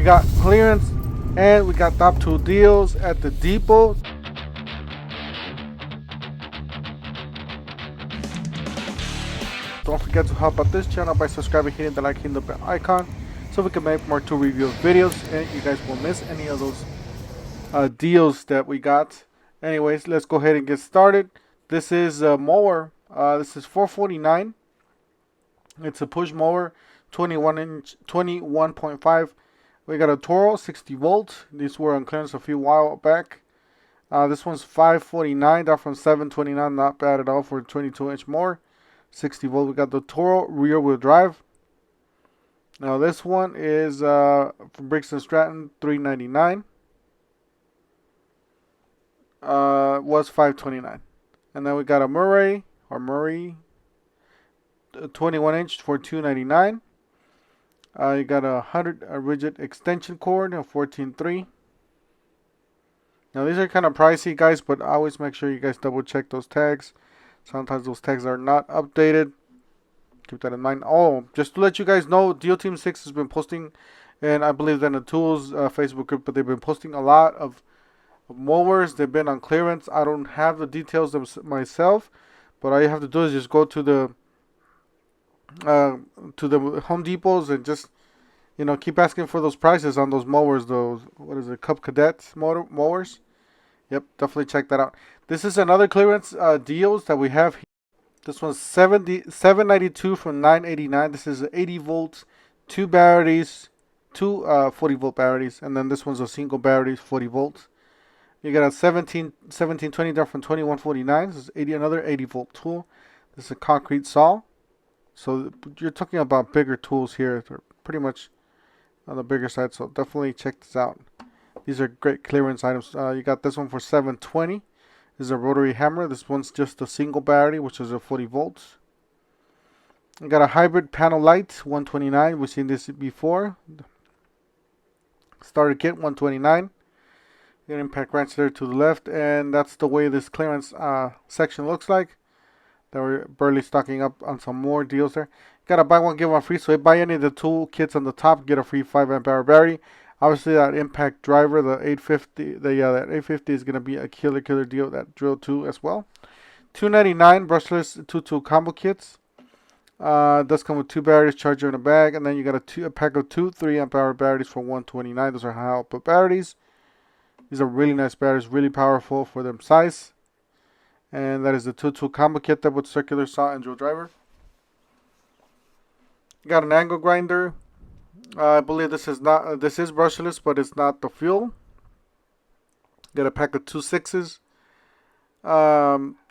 got clearance and we got top 2 deals at the depot. Don't forget to help out this channel by subscribing, hitting the like, hitting the bell icon, so we can make more tool review videos and you guys won't miss any of those deals that we got. Anyways, let's go ahead and get started. This is a mower. This is $449. It's a push mower, 21-inch, 21.5. We got a Toro, 60 volt. These were on clearance a few while back. This one's $549, down from $729. Not bad at all for a 22-inch mower. 60 volt. We got the Toro rear wheel drive. Now this one is from Briggs & Stratton, $399. Was $529. And then we got a Murray 21-inch for $299. You got a rigid extension cord of 14.3. Now these are kind of pricey, guys, but always make sure you guys double check those tags. Sometimes those tags are not updated. Keep that in mind. Oh, just to let you guys know, Deal Team 6 has been posting, and I believe that in the Tools Facebook group, but they've been posting a lot of mowers. They've been on clearance. I don't have the details myself, but all you have to do is just go to the Home Depots and just, you know, keep asking for those prices on those mowers. Those, what is it, Cub Cadet mowers? Yep, definitely check that out. This is another clearance deals that we have here. This one's $792 from $989. This is 80 volts, 2 batteries, 2 40 volt batteries, and then this one's a single battery, 40 volts. You got a 1720 down from $2149. This is another 80 volt tool. This is a concrete saw. So you're talking about bigger tools here. They're pretty much on the bigger side, so definitely check this out. These are great clearance items. You got this one for $720. This is a rotary hammer. This one's just a single battery, which is a 40 volts. You got a hybrid panel light, $129. We've seen this before. Starter kit, $129. You got impact wrench there to the left, and that's the way this clearance section looks like. They were barely stocking up on some more deals there. Got a buy one get one free. So if you buy any of the tool kits on the top, get a free 5 amp hour battery. Obviously that impact driver, the 850, that 850 is gonna be a killer deal. That drill too as well. $299 brushless 2-tool combo kits. Does come with 2 batteries, charger in a bag, and then you got a pack of 2 3 amp hour batteries for $129. Those are high output batteries. These are really nice batteries, really powerful for their size. And that is the 2-tool combo kit that with circular saw and drill driver. Got an angle grinder. I believe this is brushless, but it's not the fuel. Got a pack of 2 6s.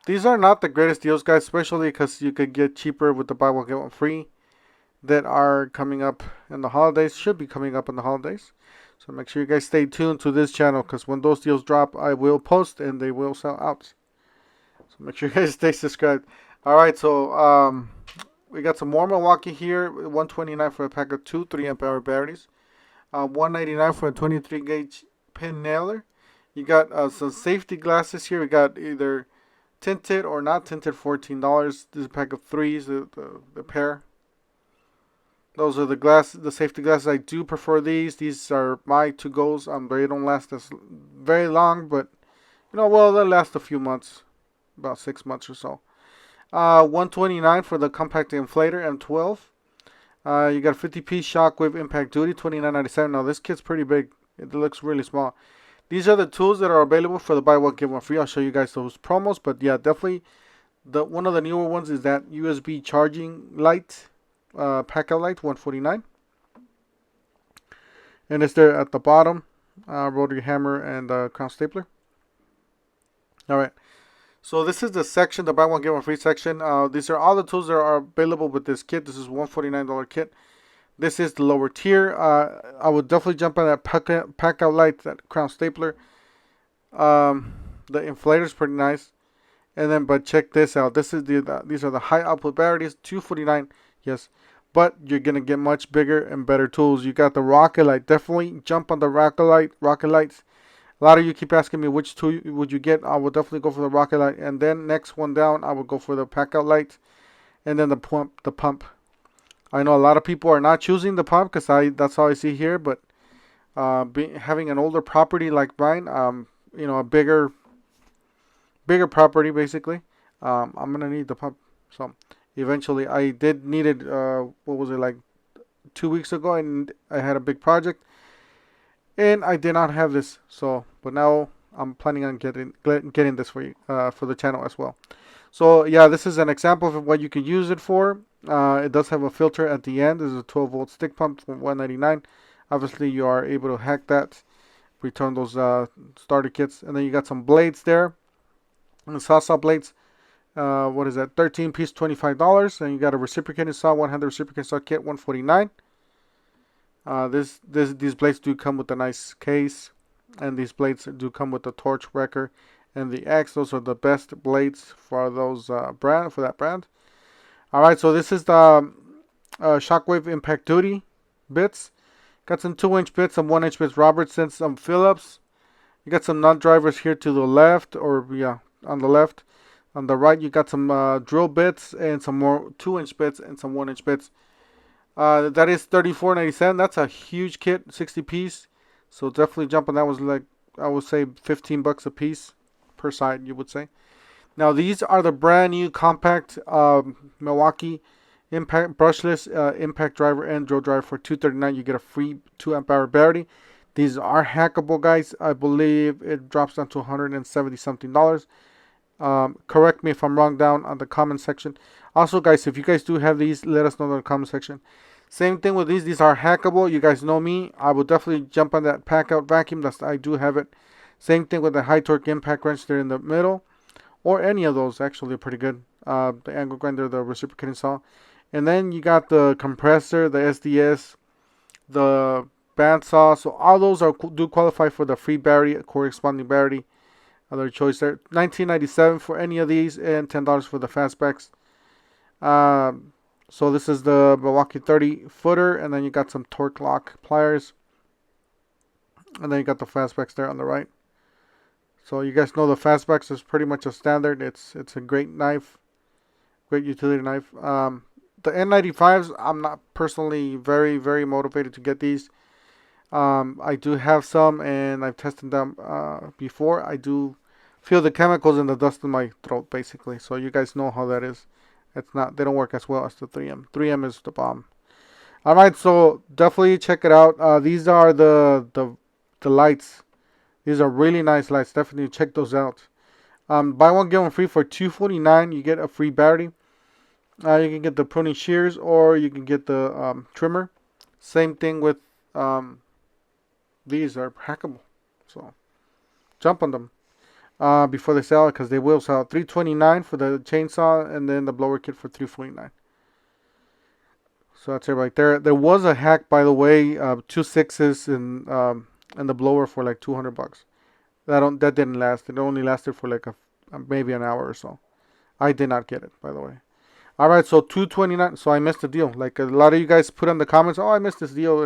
These are not the greatest deals, guys, especially because you could get cheaper with the buy one get one free that are coming up in the holidays. Should be coming up in the holidays. So make sure you guys stay tuned to this channel, because when those deals drop, I will post and they will sell out. So make sure you guys stay subscribed. Alright, so we got some more Milwaukee here. $129 for a pack of 2 3 amp hour batteries. $199 for a 23 gauge pin nailer. You got some safety glasses here. We got either tinted or not tinted, $14. This is a pack of 3s, the pair. Those are the safety glasses. I do prefer these. These are my to-goes. They don't last as very long, but you know, well, they'll last a few months, about 6 months or so. $129 for the compact inflator M12. You got a 50-piece shockwave impact duty, $29.97. Now this kit's pretty big. It looks really small. These are the tools that are available for the buy one get one free. I'll show you guys those promos, but yeah, definitely one of the newer ones is that USB charging light. Pack out light, $149, and it's there at the bottom. Rotary hammer and crown stapler. Alright, so this is the section, the buy one get one free section. These are all the tools that are available with this kit. This is $149 kit. This is the lower tier. I would definitely jump on that pack out light, that crown stapler. The inflator is pretty nice. And then, but check this out. This is these are the high output batteries, $249. Yes, but you're gonna get much bigger and better tools. You got the rocket light. Definitely jump on the rocket lights. A lot of you keep asking me which tool would you get. I will definitely go for the rocket light, and then next one down, I would go for the pack out light, and then the pump. I know a lot of people are not choosing the pump because that's all I see here, but having an older property like mine, a bigger property basically, I'm gonna need the pump. So eventually, I did need it. What was it, like 2 weeks ago? And I had a big project, and I did not have this. So, but now I'm planning on getting this for you, for the channel as well. So yeah, this is an example of what you can use it for. It does have a filter at the end. This is a 12-volt stick pump for $199. Obviously, you are able to hack that, return those starter kits, and then you got some blades there, and saw blades. What is that? 13 piece, $25, and you got a reciprocating saw, 100 reciprocating saw kit, $149. These blades do come with a nice case, and these blades do come with the torch wrecker and the X. Those are the best blades for those for that brand. All right, so this is the Shockwave Impact Duty bits. Got some 2-inch bits, some 1-inch bits, Robertson, some Phillips. You got some nut drivers here to the left, or yeah, on the left. On the right, you got some drill bits and some more 2-inch bits and some 1-inch bits. That is $34.97. That's a huge kit, 60 piece. So definitely jump on that. Was like, I would say $15 a piece per side, you would say. Now these are the brand new compact Milwaukee impact brushless impact driver and drill driver for $239. You get a free 2 amp hour battery. These are hackable, guys. I believe it drops down to $170 something. Correct me if I'm wrong down on the comment section. Also, guys, if you guys do have these, let us know in the comment section. Same thing with these. These are hackable. You guys know me. I will definitely jump on that pack out vacuum. I do have it. Same thing with the high torque impact wrench there in the middle, or any of those. Actually, are pretty good. The angle grinder, the reciprocating saw, and then you got the compressor, the SDS, the bandsaw. So all those do qualify for the free battery, corresponding battery. Other choice there, $19.97 for any of these, and $10 for the fastbacks. So this is the Milwaukee 30 footer, and then you got some torque lock pliers, and then you got the fastbacks there on the right. So you guys know the fastbacks is pretty much a standard. It's a great knife, great utility knife. The N95s, I'm not personally very motivated to get these. I do have some, and I've tested them before. I do feel the chemicals and the dust in my throat, basically. So you guys know how that is. They don't work as well as the 3M. 3M is the bomb. All right, so definitely check it out. These are the lights. These are really nice lights. Definitely check those out. Buy one get one free for $249. You get a free battery. You can get the pruning shears, or you can get the trimmer. Same thing with these are hackable, so jump on them before they sell, because they will sell. $329 for the chainsaw, and then the blower kit for $349. So that's it right there. There was a hack, by the way, 2 6s and the blower for like $200. That didn't last. It only lasted for like maybe an hour or so. I did not get it, by the way. All right, so $229. So I missed the deal. Like a lot of you guys put in the comments, oh, I missed this deal,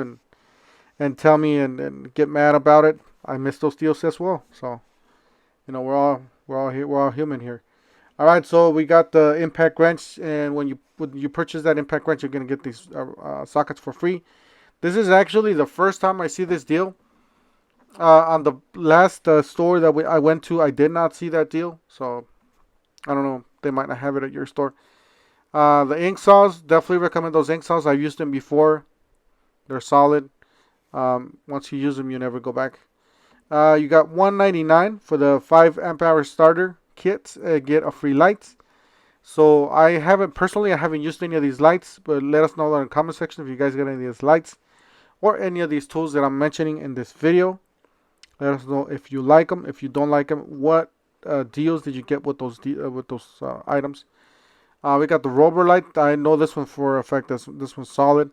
and tell me and get mad about it. I missed those deals as well. So, you know, we're all human here. All right, so we got the impact wrench, and when you purchase that impact wrench, you're gonna get these sockets for free. This is actually the first time I see this deal. On the last store that I went to, I did not see that deal. So I don't know. They might not have it at your store. The ink saws, definitely recommend those ink saws. I've used them before. They're solid. Once you use them, you never go back. You got $199 for the 5 amp hour starter kit. Get a free light. So I haven't used any of these lights, but let us know in the comment section if you guys got any of these lights or any of these tools that I'm mentioning in this video. Let us know if you like them. If you don't like them, what deals did you get with those items? We got the rubber light. I know this one for a fact. This one's solid.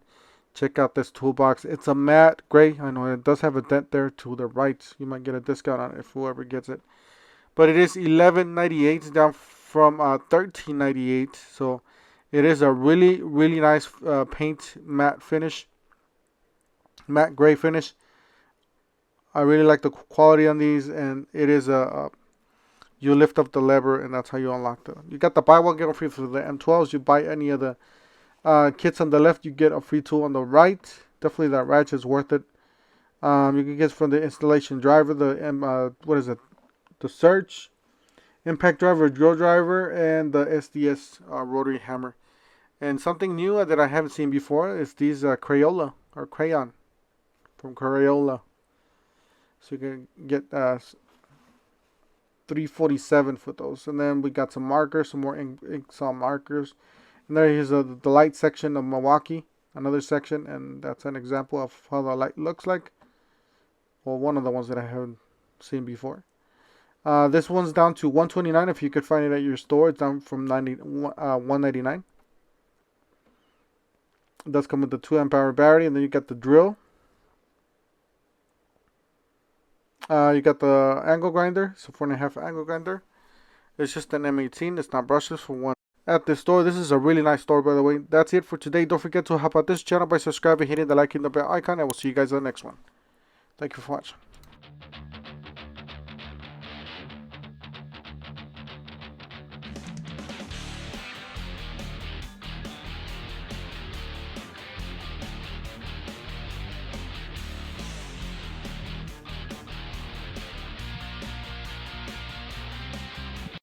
Check out this toolbox. It's a matte gray. I know it does have a dent there to the right. You might get a discount on it if whoever gets it. But it is $11.98 down from $13.98. So it is a really nice paint matte finish, matte gray finish. I really like the quality on these, and it is you lift up the lever, and that's how you unlock them. You got the buy one get one free for the M12s. You buy any of the kits on the left, you get a free tool on the right. Definitely that ratchet is worth it. You can get from the installation driver, what is it? The search, impact driver, drill driver, and the SDS rotary hammer. And something new that I haven't seen before is these Crayola or crayon from Crayola. So you can get 347 for those. And then we got some markers, some more ink saw markers. And there is the light section of Milwaukee, another section, and that's an example of how the light looks like. Well, one of the ones that I haven't seen before. This one's down to 129 if you could find it at your store. It's down from 199. It does come with the 2 amp hour battery, and then you got the drill. You got the angle grinder, so 4.5 angle grinder. It's just an M18. It's not brushless for one. At this store, this is a really nice store, by the way. That's it for today. Don't forget to help out this channel by subscribing, hitting the like and the bell icon, and we'll see you guys in the next one. Thank you for watching.